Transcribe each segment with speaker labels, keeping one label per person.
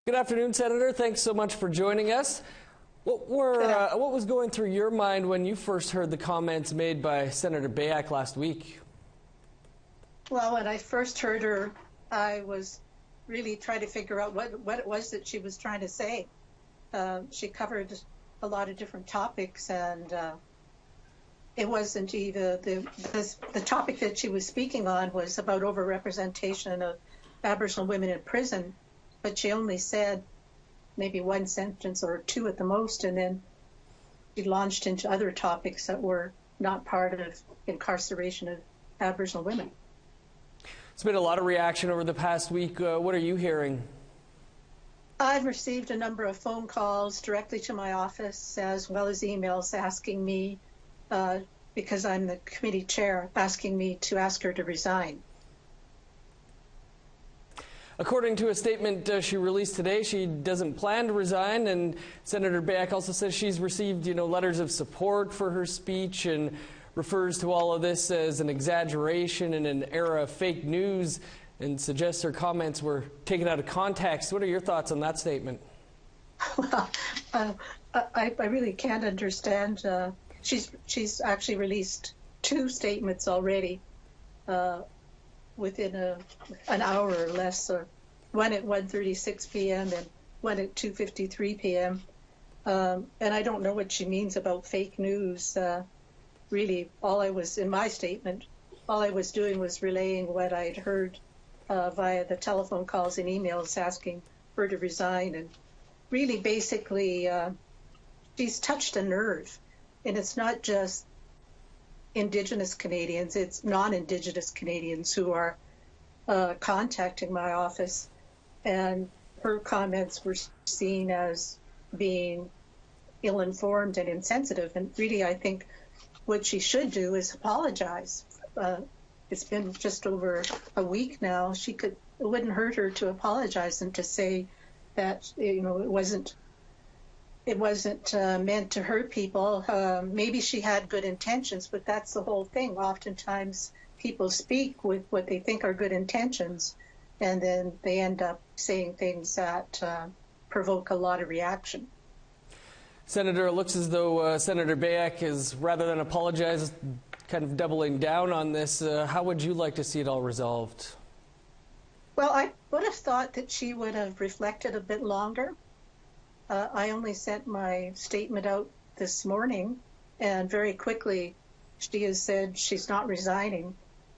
Speaker 1: Good afternoon, Senator. Thanks so much for joining us. What was going through your mind when you first heard the comments made by Senator Beyak last week?
Speaker 2: Well, when I first heard her, I was really trying to figure out what it was that she was trying to say. She covered a lot of different topics, and it wasn't even the topic that she was speaking on was about overrepresentation of Aboriginal women in prison. But she only said maybe one sentence or two at the most, and then she launched into other topics that were not part of incarceration of Aboriginal women.
Speaker 1: It's been a lot of reaction over the past week. What are you hearing?
Speaker 2: I've received a number of phone calls directly to my office, as well as emails asking me, because I'm the committee chair, asking me to ask her to resign.
Speaker 1: According to a statement she released today, she doesn't plan to resign, and Senator Beyak also says she's received, letters of support for her speech and refers to all of this as an exaggeration in an era of fake news and suggests her comments were taken out of context. What are your thoughts on that statement?
Speaker 2: Well, I really can't understand. She's actually released two statements already. Within an hour or less, or one at 1:36 p.m. and one at 2:53 p.m. And I don't know what she means about fake news. Really, in my statement, all I was doing was relaying what I'd heard via the telephone calls and emails asking her to resign. And really, basically, she's touched a nerve. And it's not just Indigenous Canadians, it's non-Indigenous Canadians who are contacting my office, and her comments were seen as being ill-informed and insensitive. And really, I think what she should do is apologize. It's been just over a week now. It wouldn't hurt her to apologize and to say that it wasn't meant to hurt people. Maybe she had good intentions, but that's the whole thing. Oftentimes people speak with what they think are good intentions, and then they end up saying things that provoke a lot of reaction.
Speaker 1: Senator, it looks as though Senator Beyak is, rather than apologize, kind of doubling down on this. How would you like to see it all resolved?
Speaker 2: Well, I would have thought that she would have reflected a bit longer. I only sent my statement out this morning, and very quickly she has said she's not resigning.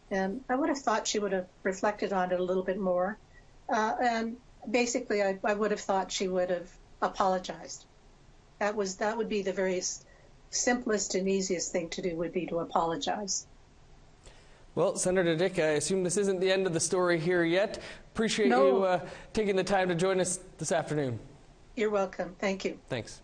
Speaker 2: And I would have thought she would have reflected on it a little bit more. And basically, I would have thought she would have apologized. That would be the very simplest and easiest thing to do, would be to apologize.
Speaker 1: Well, Senator Dyck, I assume this isn't the end of the story here yet. Appreciate you taking the time to join us this afternoon.
Speaker 2: You're welcome. Thank you.
Speaker 1: Thanks.